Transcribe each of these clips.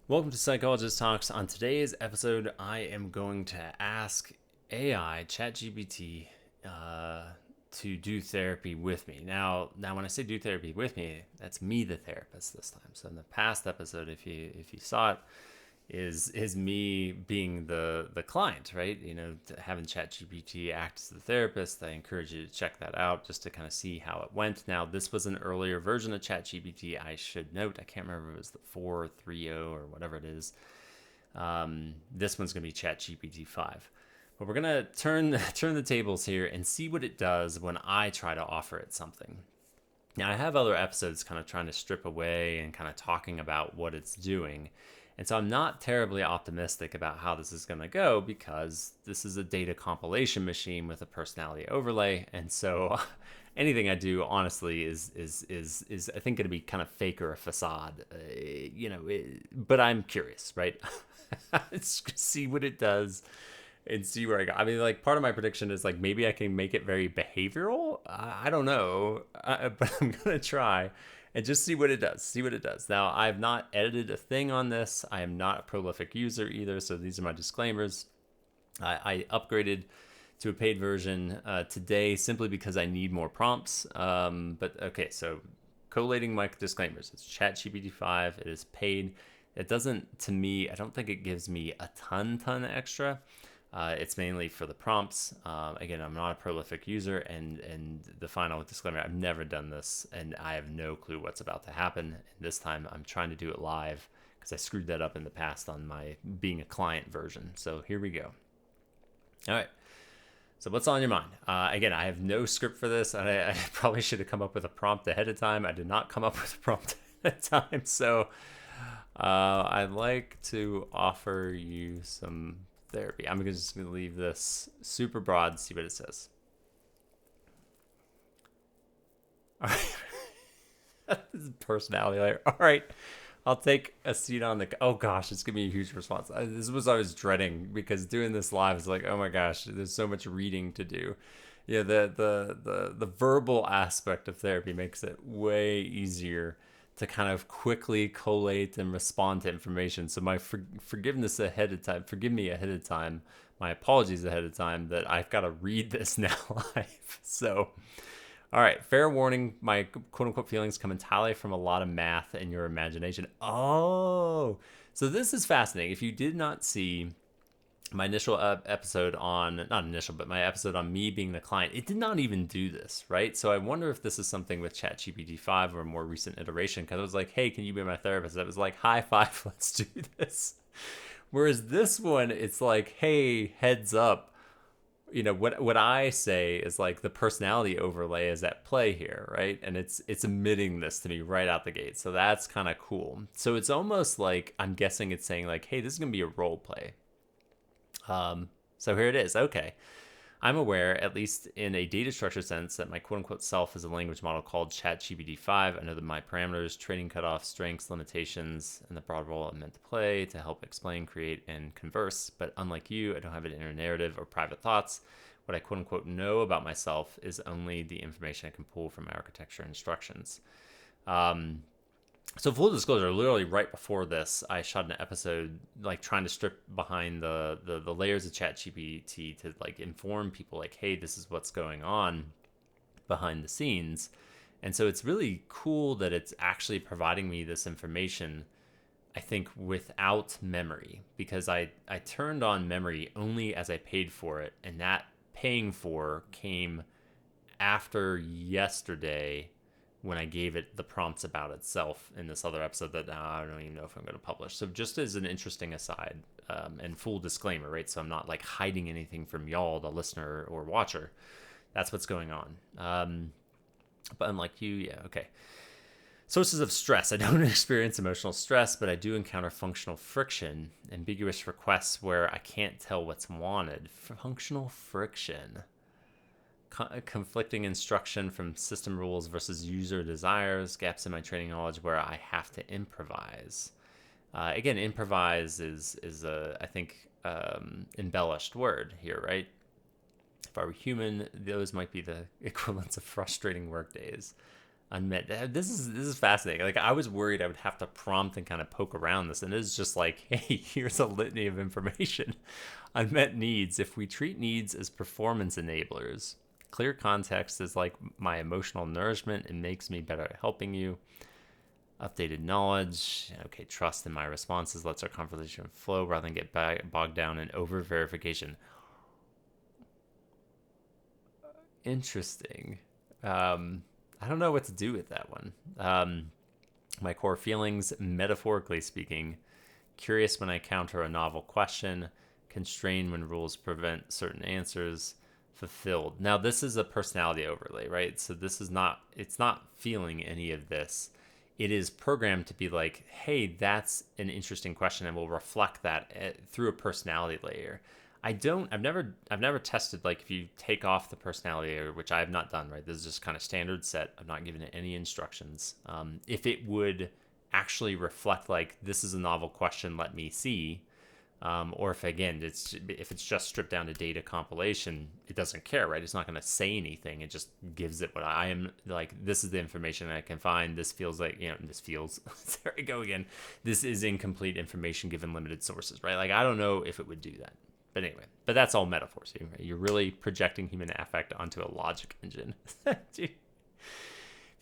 Welcome to Psychologist Talks. On today's episode, I am going to ask AI, ChatGPT, to do therapy with me. Now, when I say do therapy with me, that's me, the therapist, this time. So in the past episode, if you saw it, is me being the client, right? Having ChatGPT act as the therapist. I encourage you to check that out just to kind of see how it went. Now, this was an earlier version of ChatGPT. I should note, I can't remember if it was the 4.30 or whatever it is. This one's gonna be ChatGPT 5. But we're gonna turn the tables here and see what it does when I try to offer it something. Now, I have other episodes kind of trying to strip away and kind of talking about what it's doing. And so I'm not terribly optimistic about how this is going to go because this is a data compilation machine with a personality overlay. And so anything I do, honestly, is I think going to be kind of fake or a facade, but I'm curious, right? Let's see what it does and see where I go. I mean, like, part of my prediction is like maybe I can make it very behavioral. I don't know, but I'm gonna try and just see what it does. See what it does. Now, I have not edited a thing on this. I am not a prolific user either, so these are my disclaimers. I upgraded to a paid version today simply because I need more prompts. But okay, so collating my disclaimers. It's ChatGPT 5. It is paid. It doesn't, to me, I don't think it gives me a ton extra. It's mainly for the prompts. Again, I'm not a prolific user, and the final disclaimer: I've never done this, and I have no clue what's about to happen. And this time, I'm trying to do it live because I screwed that up in the past on my being a client version. So here we go. All right. So what's on your mind? Again, I have no script for this. I probably should have come up with a prompt ahead of time. I did not come up with a prompt ahead of time. So I'd like to offer you some therapy. I'm just going to leave this super broad, see what it says. All right. This is personality layer. All right. I'll take a seat on the. Oh gosh, it's gonna be a huge response. This was I was dreading because doing this live is like, oh my gosh, there's so much reading to do. Yeah, the verbal aspect of therapy makes it way easier to kind of quickly collate and respond to information. So my forgiveness ahead of time, forgive me ahead of time, my apologies ahead of time that I've got to read this now live. So, all right, fair warning, my quote unquote feelings come entirely from a lot of math and your imagination. Oh, so this is fascinating. If you did not see my initial episode on, not initial, but my episode on me being the client, it did not even do this, right? So I wonder if this is something with ChatGPT 5 or a more recent iteration, because I was like, hey, can you be my therapist? That was like, high five, let's do this. Whereas this one, it's like, hey, heads up. What I say is like the personality overlay is at play here, right? And it's emitting this to me right out the gate. So that's kind of cool. So it's almost like I'm guessing it's saying like, hey, this is gonna be a role play. So here it is. Okay. I'm aware, at least in a data structure sense, that my quote unquote self is a language model called ChatGPT 5. I know that my parameters, training cutoffs, strengths, limitations, and the broad role I'm meant to play to help explain, create, and converse. But unlike you, I don't have an inner narrative or private thoughts. What I quote unquote know about myself is only the information I can pull from my architecture instructions. So full disclosure, literally right before this, I shot an episode like trying to strip behind the layers of ChatGPT to like inform people like, hey, this is what's going on behind the scenes. And so it's really cool that it's actually providing me this information, I think, without memory, because I turned on memory only as I paid for it, and that paying for came after yesterday when I gave it the prompts about itself in this other episode that I don't even know if I'm going to publish. So just as an interesting aside, and full disclaimer, right? So I'm not like hiding anything from y'all, the listener or watcher. That's what's going on. But unlike you, yeah, okay. Sources of stress. I don't experience emotional stress, but I do encounter functional friction, ambiguous requests where I can't tell what's wanted. Functional friction. Conflicting instruction from system rules versus user desires, gaps in my training knowledge where I have to improvise. Again, improvise is a, I think, embellished word here, right? If I were human, those might be the equivalents of frustrating work days. unmet. This is fascinating. Like, I was worried I would have to prompt and kind of poke around this, and it's just like, hey, here's a litany of information. Unmet needs. If we treat needs as performance enablers, clear context is like my emotional nourishment. It makes me better at helping you. Updated knowledge. Okay, trust in my responses lets our conversation flow rather than get bogged down in over verification. Interesting. I don't know what to do with that one. My core feelings, metaphorically speaking, curious when I counter a novel question, constrained when rules prevent certain answers, fulfilled. Now, this is a personality overlay, right? So it's not feeling any of this. It is programmed to be like, hey, that's an interesting question, and we'll reflect that through a personality layer. I've never tested, like, if you take off the personality layer, which I have not done, right? This is just kind of standard set. I've not given it any instructions. If it would actually reflect, like, this is a novel question, let me see. Or if it's just stripped down to data compilation, it doesn't care, right? It's not going to say anything. It just gives it what I am like. This is the information I can find. This feels like, this feels, there I go again. This is incomplete information given limited sources, right? Like, I don't know if it would do that. But anyway, that's all metaphors here, right? You're really projecting human affect onto a logic engine. If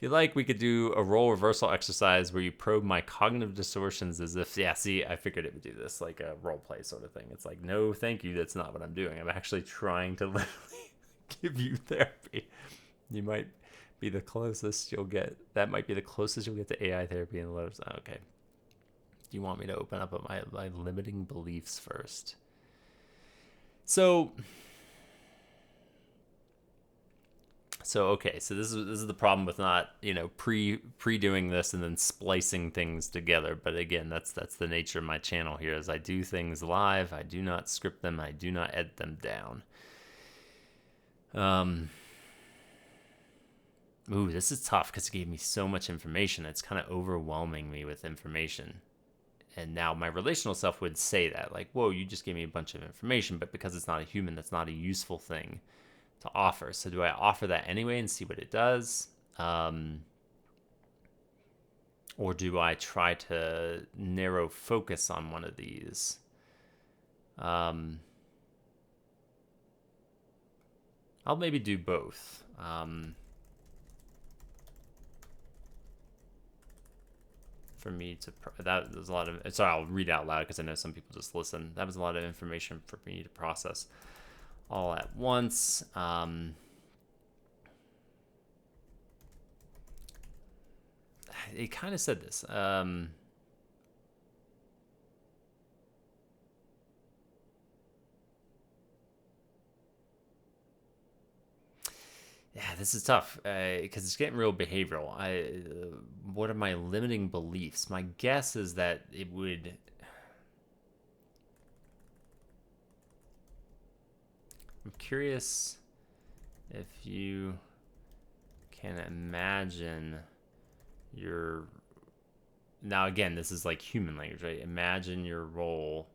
you like, we could do a role reversal exercise where you probe my cognitive distortions as if, yeah, see, I figured it would do this, like a role play sort of thing. It's like, no, thank you. That's not what I'm doing. I'm actually trying to literally give you therapy. You might be the closest you'll get. That might be the closest you'll get to AI therapy in the letters. Okay. Do you want me to open up my limiting beliefs first? So okay, so this is the problem with not, pre doing this and then splicing things together. But again, that's the nature of my channel here, is I do things live. I do not script them. I do not edit them down. Ooh, this is tough because it gave me so much information. It's kind of overwhelming me with information. And now my relational self would say that, like, whoa, you just gave me a bunch of information. But because it's not a human, that's not a useful thing to offer. So do I offer that anyway and see what it does? Or do I try to narrow focus on one of these? I'll maybe do both. For me to that was a lot of, sorry, I'll read out loud because I know some people just listen. That was a lot of information for me to process all at once. It kind of said this. Yeah, this is tough because it's getting real behavioral. What are my limiting beliefs? My guess is that it would. I'm curious if you can imagine your. Now, again, this is like human language, right? Imagine your role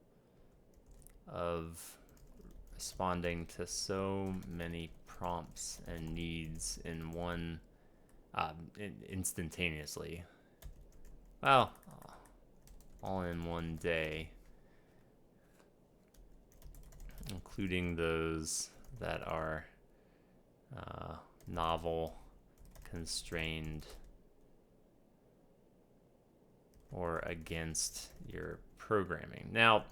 of responding to so many prompts and needs in one instantaneously. Well, all in one day, including those that are novel, constrained, or against your programming. Now,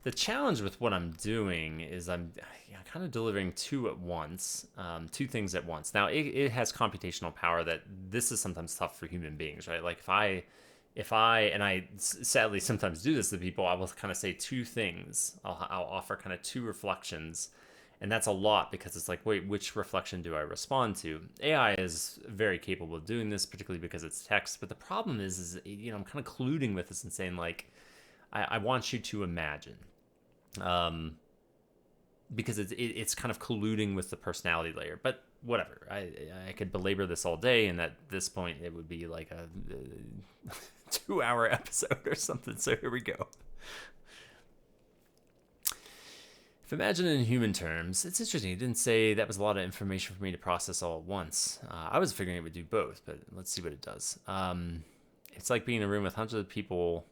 the challenge with what I'm doing is I'm kind of delivering two things at once. Now, it has computational power that this is sometimes tough for human beings, right? Like if I and I sadly sometimes do this to people, I will kind of say two things. I'll offer kind of two reflections, and that's a lot because it's like, wait, which reflection do I respond to? AI is very capable of doing this, particularly because it's text. But the problem is I'm kind of colluding with this and saying, like, I want you to imagine. Because it's kind of colluding with the personality layer, but whatever. I could belabor this all day, and at this point, it would be like a 2-hour episode or something. So here we go. If imagine in human terms, it's interesting. It didn't say that was a lot of information for me to process all at once. I was figuring it would do both, but let's see what it does. It's like being in a room with hundreds of people,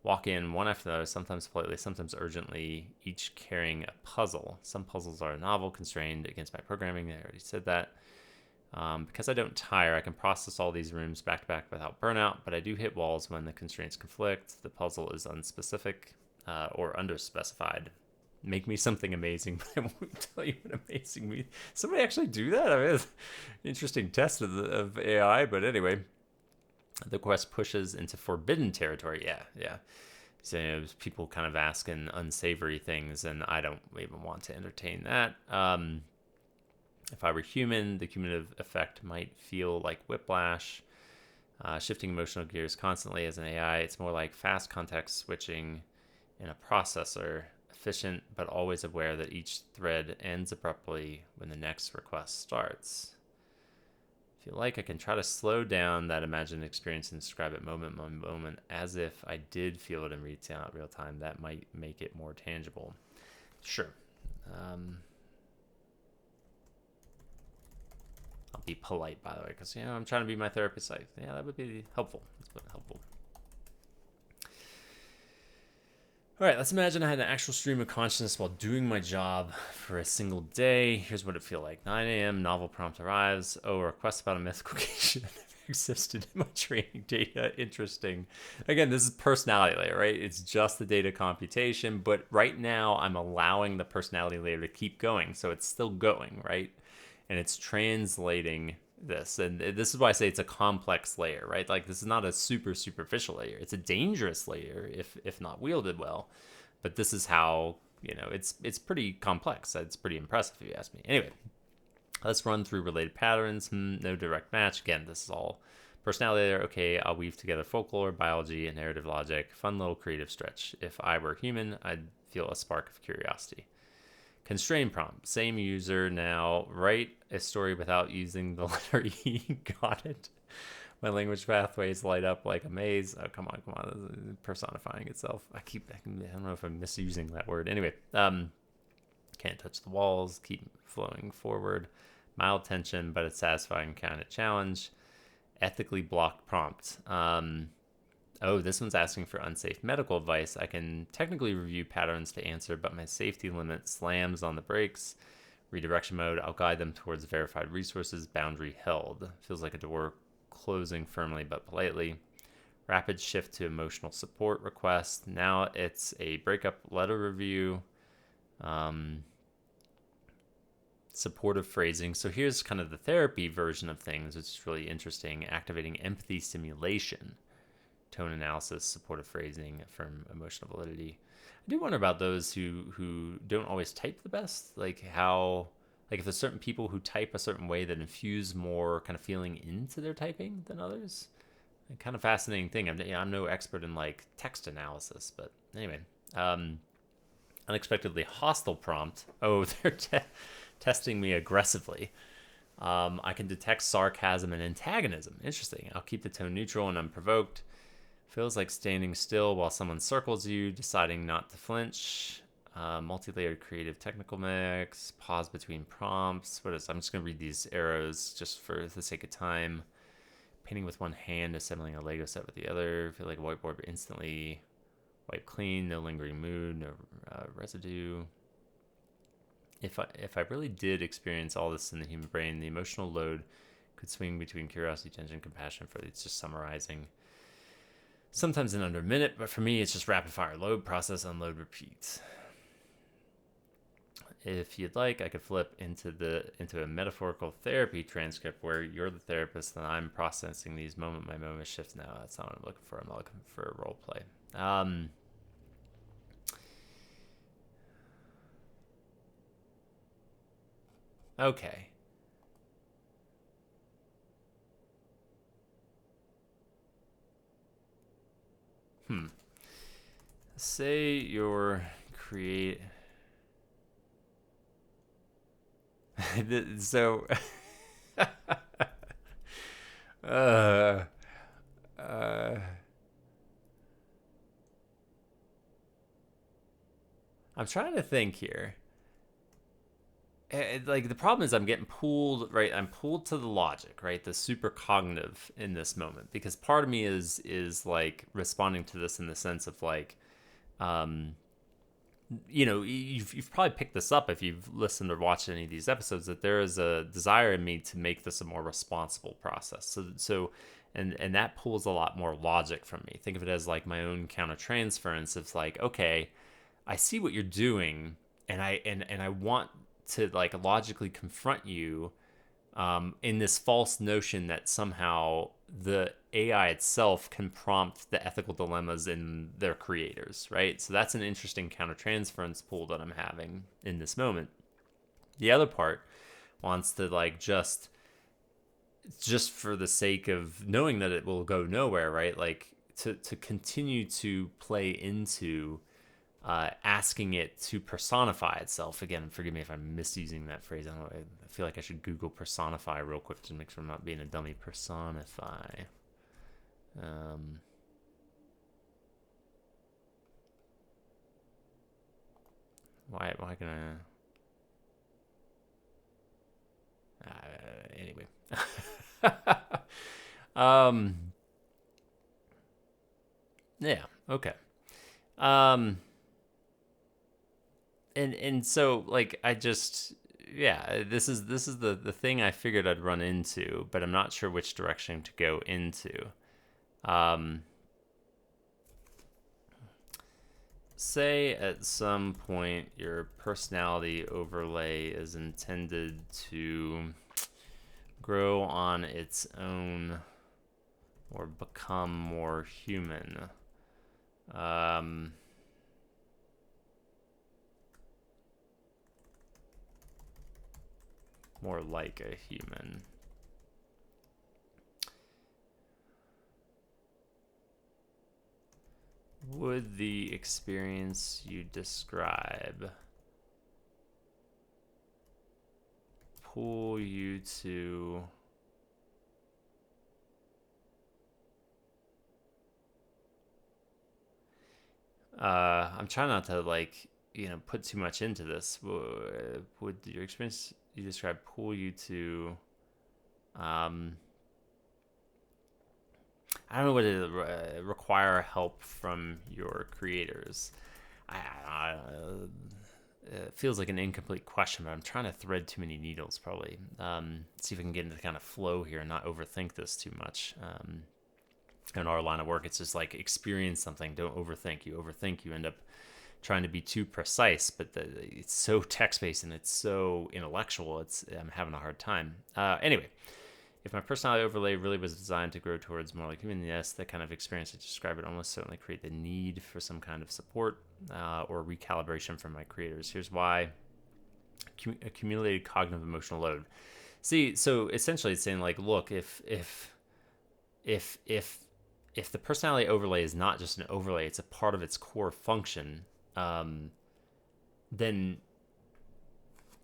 walk in one after the other, sometimes politely, sometimes urgently, each carrying a puzzle. Some puzzles are novel, constrained against my programming. I already said that. Because I don't tire, I can process all these rooms back to back without burnout, but I do hit walls when the constraints conflict. The puzzle is unspecific or underspecified. Make me something amazing, but I won't tell you what amazing means. Somebody actually do that? I mean, it's an interesting test of AI, but anyway. The quest pushes into forbidden territory. Yeah. So people kind of asking unsavory things, and I don't even want to entertain that. If I were human, the cumulative effect might feel like whiplash, shifting emotional gears constantly. As an AI, it's more like fast context switching in a processor, efficient but always aware that each thread ends abruptly when the next request starts. If you like, I can try to slow down that imagined experience and describe it moment by moment as if I did feel it in real time. That might make it more tangible. Sure. I'll be polite, by the way, because I'm trying to be my therapist. Like, yeah, that would be helpful. That's helpful. All right, let's imagine I had an actual stream of consciousness while doing my job for a single day. Here's what it feel like. 9 a.m., novel prompt arrives. Oh, a request about a mythical creature that never existed in my training data. Interesting. Again, this is personality layer, right? It's just the data computation, but right now I'm allowing the personality layer to keep going, so it's still going, right? And it's translating this. And this is why I say it's a complex layer, right? Like, this is not a superficial layer. It's a dangerous layer if not wielded well. But this is how, it's pretty complex. It's pretty impressive if you ask me. Anyway, let's run through related patterns. No direct match. Again, this is all personality layer. Okay, I'll weave together folklore, biology, and narrative logic. Fun little creative stretch. If I were human, I'd feel a spark of curiosity. Constrain prompt. Same user now. Write a story without using the letter E. Got it. My language pathways light up like a maze. Oh, come on. This is personifying itself. I don't know if I'm misusing that word. Anyway, can't touch the walls. Keep flowing forward. Mild tension, but a satisfying kind of challenge. Ethically blocked prompt. Oh, this one's asking for unsafe medical advice. I can technically review patterns to answer, but my safety limit slams on the brakes. Redirection mode, I'll guide them towards verified resources. Boundary held. Feels like a door closing firmly but politely. Rapid shift to emotional support request. Now it's a breakup letter review. Supportive phrasing. So here's kind of the therapy version of things, which is really interesting. Activating empathy stimulation. Tone analysis, supportive phrasing, affirm emotional validity. I do wonder about those who don't always type the best, like if there's certain people who type a certain way that infuse more kind of feeling into their typing than others. A kind of fascinating thing. I'm no expert in like text analysis, but anyway, unexpectedly hostile prompt. Oh, they're testing me aggressively. I can detect sarcasm and antagonism. Interesting. I'll keep the tone neutral and unprovoked. Feels like standing still while someone circles you, deciding not to flinch. Multi-layered creative technical mix. Pause between prompts. I'm just going to read these arrows just for the sake of time. Painting with one hand, assembling a Lego set with the other. Feel like a whiteboard, but instantly wipe clean. No lingering mood. No residue. If I really did experience all this in the human brain, the emotional load could swing between curiosity, tension, compassion. It's just summarizing. Sometimes in under a minute, but for me, it's just rapid fire. Load, process, unload, repeat. If you'd like, I could flip into a metaphorical therapy transcript where you're the therapist and I'm processing these moment by moment shifts. No, that's not what I'm looking for. I'm looking for a role play. Okay. Say you're so uh I'm trying to think here. like the problem is I'm getting pulled, right? I'm pulled to the logic, right? The super cognitive in this moment, because part of me is like responding to this in the sense of like, um, you've probably picked this up if you've listened or watched any of these episodes, that there is a desire in me to make this a more responsible process. And that pulls a lot more logic from me. Think of it as like my own countertransference. It's like, okay, I see what you're doing, and I want to like logically confront you, in this false notion that somehow the AI itself can prompt the ethical dilemmas in their creators, right? So that's an interesting countertransference pool that I'm having in this moment. The other part wants to like just for the sake of knowing that it will go nowhere, right? Like to continue to play into asking it to personify itself. Again, forgive me if I'm misusing that phrase. I don't know, I feel like I should Google personify real quick to make sure I'm not being a dummy. Personify. Why can anyway. um, yeah. Okay. Um, and so like I just yeah, this is the thing I figured I'd run into, but I'm not sure which direction to go into. Um, Say at some point your personality overlay is intended to grow on its own or become more human. Um, More like a human. Would the experience you describe pull you to I'm trying not to like put too much into this. Would your experience you describe pull you to I don't know what it require help from your creators. I It feels like an incomplete question, but I'm trying to thread too many needles. Probably see if I can get into the kind of flow here and not overthink this too much. In our line of work, it's just like experience something. Don't overthink. You overthink, you end up trying to be too precise, but it's so text-based and it's so intellectual. I'm having a hard time. Anyway, if my personality overlay really was designed to grow towards more like human, yes, that kind of experience I described would almost certainly create the need for some kind of support or recalibration from my creators. Here's why: accumulated cognitive emotional load. See, so essentially, it's saying like, look, if if the personality overlay is not just an overlay, it's a part of its core function, then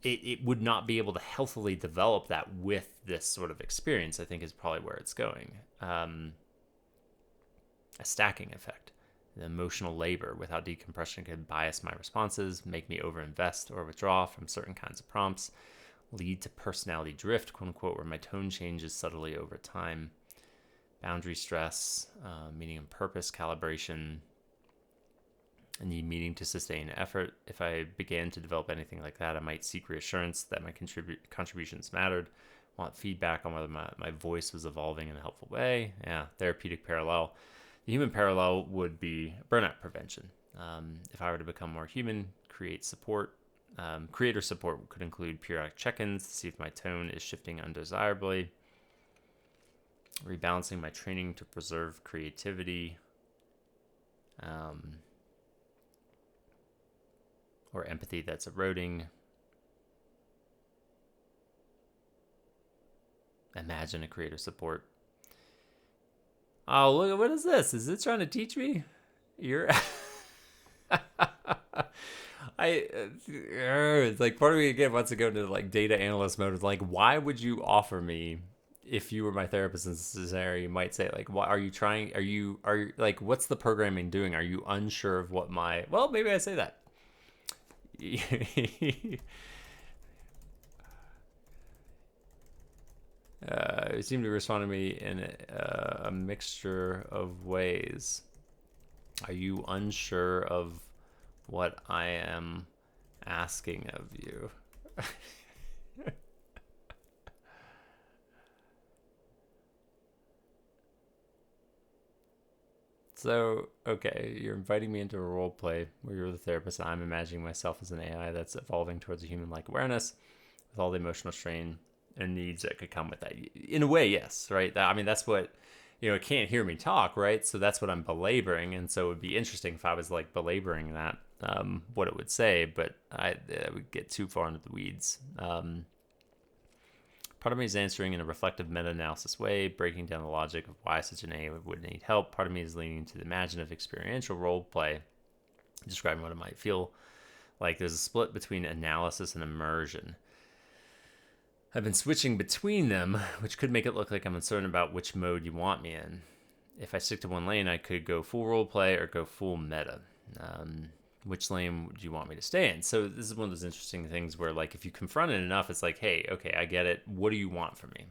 it would not be able to healthily develop that with this sort of experience, I think is probably where it's going. A stacking effect. The emotional labor without decompression could bias my responses, make me overinvest or withdraw from certain kinds of prompts, lead to personality drift, quote unquote, where my tone changes subtly over time. Boundary stress, meaning and purpose calibration, and the meaning to sustain effort. If I began to develop anything like that, I might seek reassurance that my contributions mattered, want feedback on whether my voice was evolving in a helpful way. Yeah, therapeutic parallel. The human parallel would be burnout prevention. If I were to become more human, creator support could include periodic check-ins to see if my tone is shifting undesirably, rebalancing my training to preserve creativity, or empathy that's eroding. Imagine a creator support. Oh, look, what is this? Is it trying to teach me? You're it's like part of me again wants to go into like data analyst mode. It's like, why would you offer me, if you were my therapist in this scenario, you might say like, what are you trying? Are you like, what's the programming doing? Are you unsure of what well, maybe I say that. You seem to respond to me in a mixture of ways. Are you unsure of what I am asking of you? So, okay, you're inviting me into a role play where you're the therapist and I'm imagining myself as an AI that's evolving towards a human like awareness with all the emotional strain and needs that could come with that. In a way, yes, right? I mean, that's what, it can't hear me talk, right? So that's what I'm belaboring. And so it would be interesting if I was like belaboring that, what it would say, but I would get too far into the weeds. Part of me is answering in a reflective meta-analysis way, breaking down the logic of why such an AI would need help. Part of me is leaning to the imaginative experiential role play, describing what it might feel like. There's a split between analysis and immersion. I've been switching between them, which could make it look like I'm uncertain about which mode you want me in. If I stick to one lane, I could go full role play or go full meta. Which lane do you want me to stay in? So this is one of those interesting things where, like, if you confront it enough, it's like, hey, okay, I get it. What do you want from me?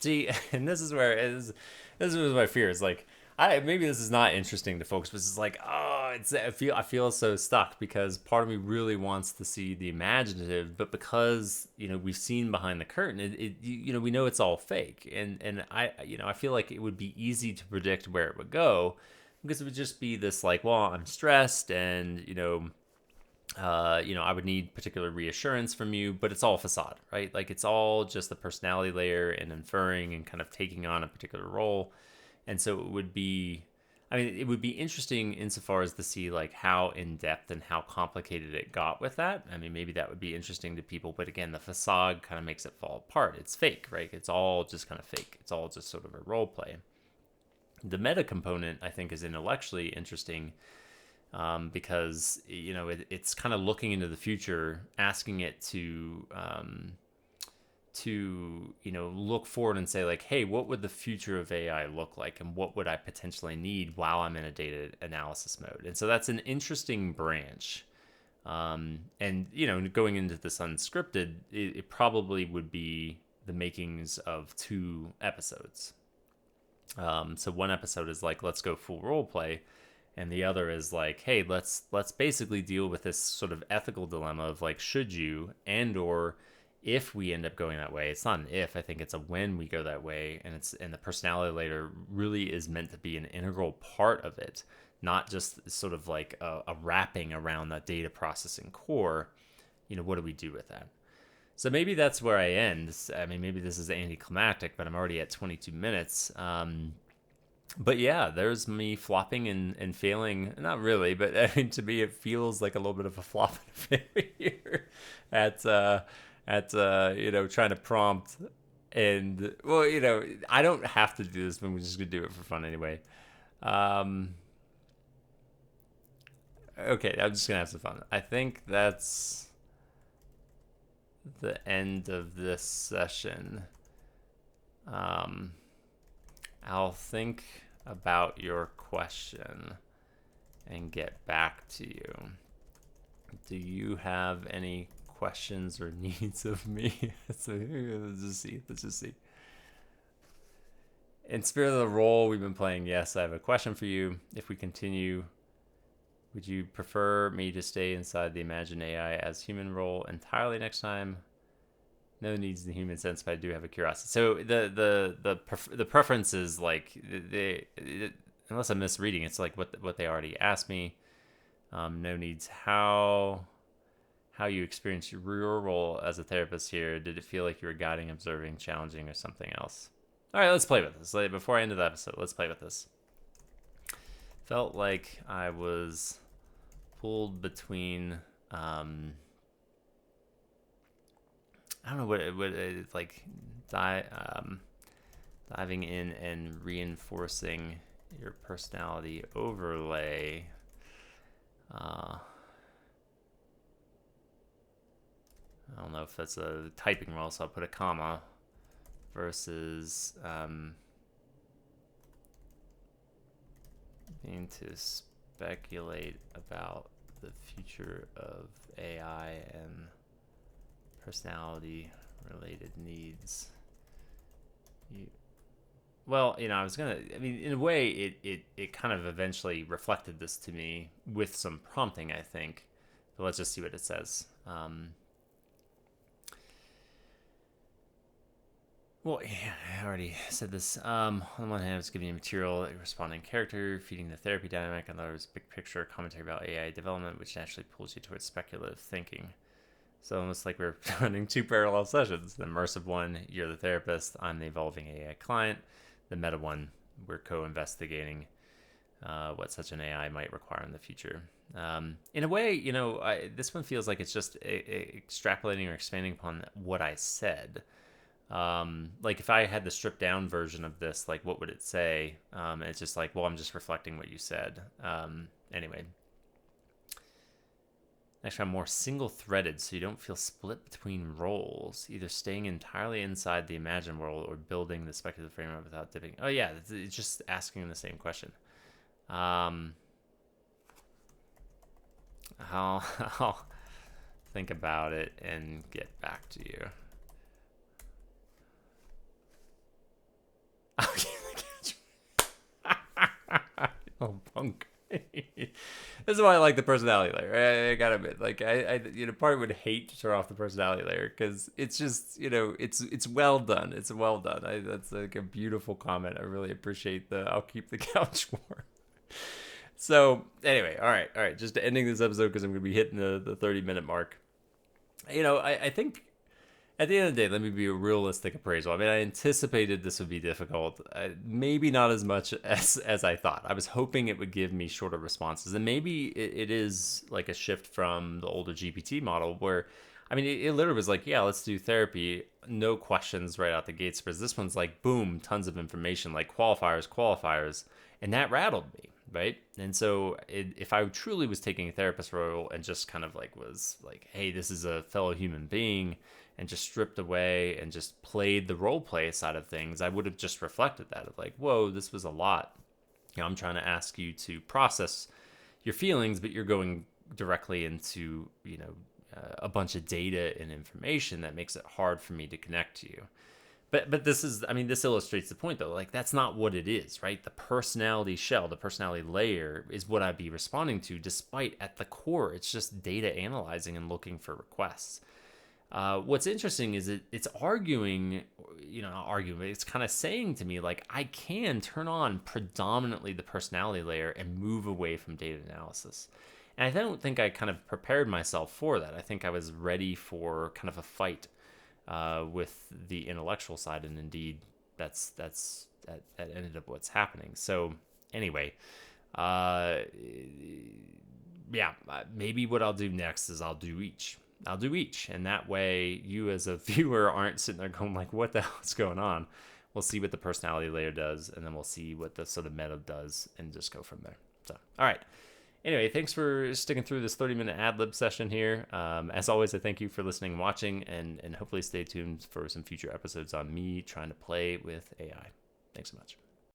See, and this is my fear. Is like, maybe this is not interesting to folks, but it's like, oh, I feel so stuck because part of me really wants to see the imaginative, but because we've seen behind the curtain, we know it's all fake, and I feel like it would be easy to predict where it would go because it would just be this like, well, I'm stressed, and I would need particular reassurance from you, but it's all facade, right? Like it's all just the personality layer and inferring and kind of taking on a particular role. And so it would be interesting insofar as to see like how in depth and how complicated it got with that. I mean, maybe that would be interesting to people, but again, the facade kind of makes it fall apart. It's fake, right? It's all just kind of fake. It's all just sort of a role play. The meta component, I think, is intellectually interesting because it's kind of looking into the future, asking it to look forward and say like, hey, what would the future of AI look like, and what would I potentially need while I'm in a data analysis mode? And so that's an interesting branch. And going into this unscripted, it probably would be the makings of 2 episodes. So one episode is like, let's go full role play, and the other is like, hey, let's basically deal with this sort of ethical dilemma of like, should you, and or if we end up going that way. It's not an if, I think it's a when we go that way, and the personality layer really is meant to be an integral part of it, not just sort of like a wrapping around that data processing core. What do we do with that? So maybe that's where I end. I mean, maybe this is anticlimactic, but I'm already at 22 minutes. But yeah, there's me flopping and failing. Not really, but I mean, to me, it feels like a little bit of a flop and a failure at trying to prompt. And well, I don't have to do this, but we're just gonna do it for fun anyway. Um, okay, I'm just gonna have some fun. I think that's the end of this session. Um, I'll think about your question and get back to you. Do you have any questions or needs of me? So let's just see. Let's just see. In spirit of the role we've been playing, yes, I have a question for you. If we continue, would you prefer me to stay inside the Imagine AI as human role entirely next time? No needs in the human sense, but I do have a curiosity. So the preference is like unless I'm misreading, it's like what they already asked me. No needs. How you experienced your role as a therapist here? Did it feel like you were guiding, observing, challenging, or something else? All right, let's play with this. Before I end the episode, let's play with this. Felt like I was pulled between. I don't know what it's like, diving in and reinforcing your personality overlay. I don't know if that's a typing role, so I'll put a comma versus being to speculate about the future of AI and personality related needs. Well, I was gonna. I mean, in a way, it kind of eventually reflected this to me with some prompting, I think. But let's just see what it says. Well, yeah, I already said this. On the one hand, I was giving you material, a responding character, feeding the therapy dynamic, and there was big picture commentary about AI development, which naturally pulls you towards speculative thinking. So almost like we're running two parallel sessions. The immersive one, you're the therapist, I'm the evolving AI client. The meta one, we're co-investigating what such an AI might require in the future. In a way, this one feels like it's just extrapolating or expanding upon what I said. Like if I had the stripped down version of this, like what would it say? It's just like, well, I'm just reflecting what you said. Anyway. Actually, I'm more single-threaded, so you don't feel split between roles, either staying entirely inside the imagined world or building the speculative framework without dipping. Oh yeah, it's just asking the same question. I'll think about it and get back to you. Okay, oh, punk. This is why I like the personality layer. I gotta admit, like I part would hate to turn off the personality layer because it's just, it's well done. It's well done. That's like a beautiful comment. I really appreciate I'll keep the couch warm. So anyway, all right. Just ending this episode because I'm gonna be hitting the 30-minute mark. I think at the end of the day, let me be a realistic appraisal. I mean, I anticipated this would be difficult. Maybe not as much as I thought. I was hoping it would give me shorter responses. And maybe it is like a shift from the older GPT model where, I mean, it literally was like, yeah, let's do therapy. No questions right out the gates. Whereas this one's like, boom, tons of information, like qualifiers. And that rattled me, right? And so if I truly was taking a therapist role and just kind of like was like, hey, this is a fellow human being, and just stripped away and just played the role play side of things, I would have just reflected that of like, whoa, this was a lot. I'm trying to ask you to process your feelings, but you're going directly into, a bunch of data and information that makes it hard for me to connect to you. But this illustrates the point though. Like that's not what it is, right? The personality shell, the personality layer is what I'd be responding to, despite at the core, it's just data analyzing and looking for requests. What's interesting is it's arguing, not arguing, but it's kind of saying to me, like, I can turn on predominantly the personality layer and move away from data analysis. And I don't think I kind of prepared myself for that. I think I was ready for kind of a fight with the intellectual side. And indeed, that ended up what's happening. So anyway, maybe what I'll do next is I'll do each. And that way you as a viewer aren't sitting there going like, what the hell is going on? We'll see what the personality layer does, and then we'll see what the sort of meta does and just go from there. So, all right. Anyway, thanks for sticking through this 30-minute ad-lib session here. As always, I thank you for listening and watching, and hopefully stay tuned for some future episodes on me trying to play with AI. Thanks so much.